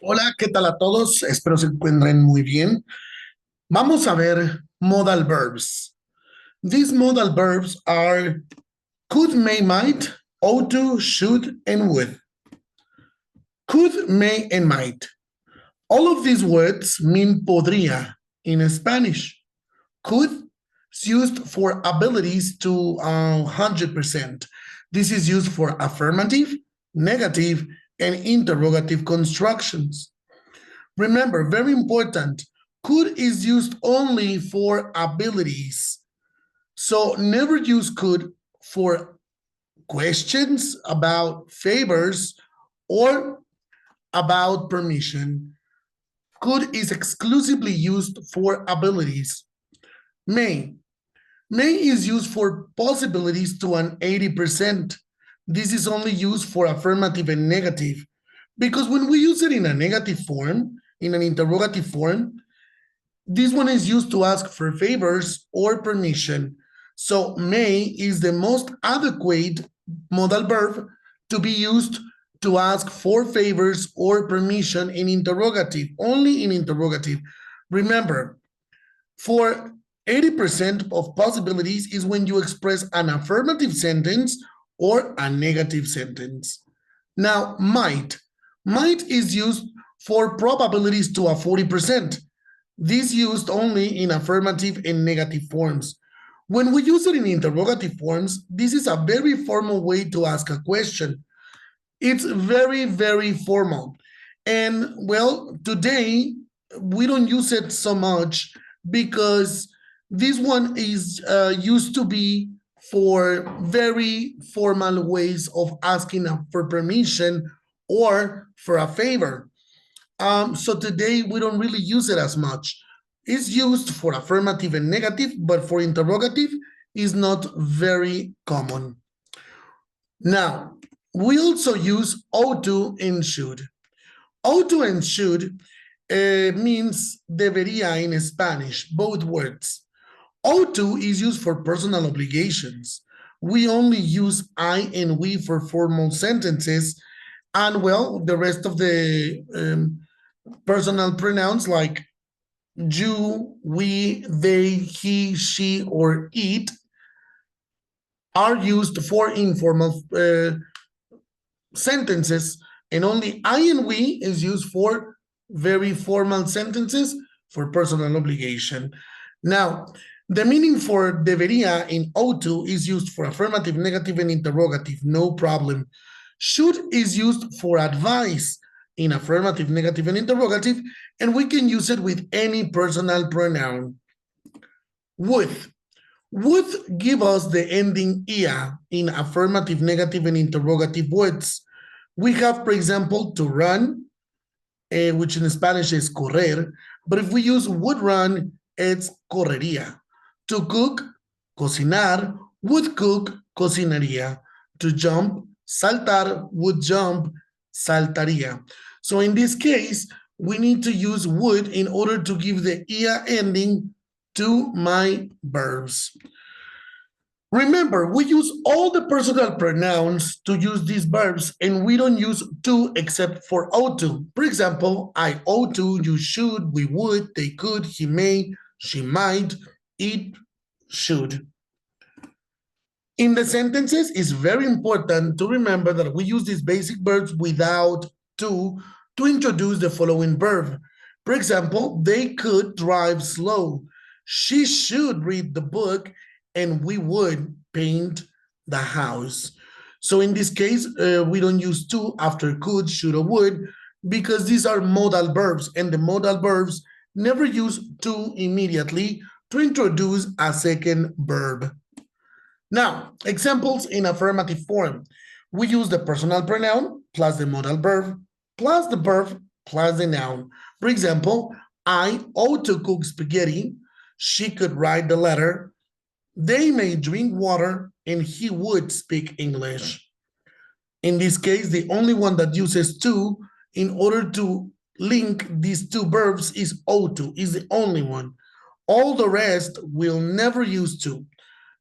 Hola, ¿qué tal a todos? Espero se encuentren muy bien. Vamos a ver modal verbs. These modal verbs are could, may, might, ought to, should, and would. Could, may, and might. All of these words mean podría in Spanish. Could is used for abilities to 100%. This is used for affirmative, negative, and interrogative constructions. Remember, very important, could is used only for abilities. So never use could for questions about favors or about permission. Could is exclusively used for abilities. May. May is used for possibilities to an 80%. This is only used for affirmative and negative. Because when we use it in a negative form, in an interrogative form, this one is used to ask for favors or permission. So may is the most adequate modal verb to be used to ask for favors or permission in interrogative, only in interrogative. Remember, for 80% of possibilities is when you express an affirmative sentence or a negative sentence. Now, might. Might is used for probabilities to a 40%. This used only in affirmative and negative forms. When we use it in interrogative forms, this is a very formal way to ask a question. It's very, very formal. And well, today we don't use it so much because this one is used to be for very formal ways of asking for permission or for a favor. So today we don't really use it as much. It's used for affirmative and negative, but for interrogative is not very common. Now, we also use ought to and should. Ought to and should means debería in Spanish, both words. Ought to is used for personal obligations. We only use I and we for formal sentences, and well, the rest of the personal pronouns like you, we, they, he, she, or it are used for informal sentences, and only I and we is used for very formal sentences for personal obligation. Now, the meaning for debería in ought to is used for affirmative, negative, and interrogative, no problem. Should is used for advice in affirmative, negative, and interrogative, and we can use it with any personal pronoun. Would give us the ending ia in affirmative, negative, and interrogative words. We have, for example, to run, which in Spanish is correr, but if we use would run, it's correría. To cook, cocinar, would cook, cocinaría. To jump, saltar, would jump, saltaría. So in this case, we need to use would in order to give the ia ending to my verbs. Remember, we use all the personal pronouns to use these verbs, and we don't use to except for ought to. For example, I ought to, you should, we would, they could, he may, she might, it should. In the sentences, it's very important to remember that we use these basic verbs without to introduce the following verb. For example, they could drive slow. She should read the book, and we would paint the house. So in this case, we don't use to after could, should, or would, because these are modal verbs, and the modal verbs never use to immediately to introduce a second verb. Now, examples in affirmative form. We use the personal pronoun plus the modal verb plus the verb plus the noun. For example, I ought to cook spaghetti. She could write the letter. They may drink water, and he would speak English. In this case, the only one that uses to in order to link these two verbs is ought to, is the only one. All the rest will never use to.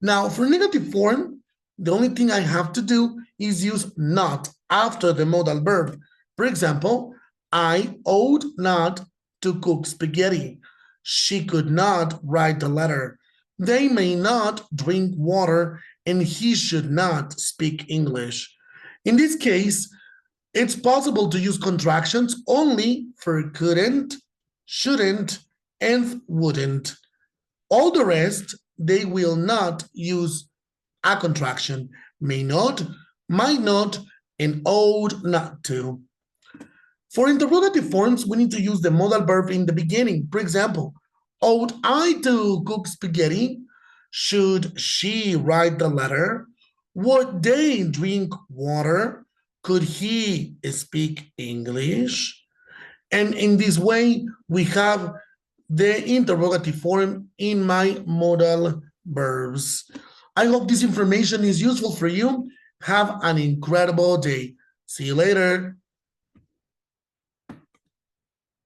Now, for negative form, the only thing I have to do is use not after the modal verb. For example, I ought not to cook spaghetti. She could not write the letter. They may not drink water, and he should not speak English. In this case, it's possible to use contractions only for couldn't, shouldn't, and wouldn't. All the rest, they will not use a contraction, may not, might not, and ought not to. For interrogative forms, we need to use the modal verb in the beginning. For example, ought I to cook spaghetti? Should she write the letter? Would they drink water? Could he speak English? And in this way, we have the interrogative form in my modal verbs. I hope this information is useful for you. Have an incredible day. See you later.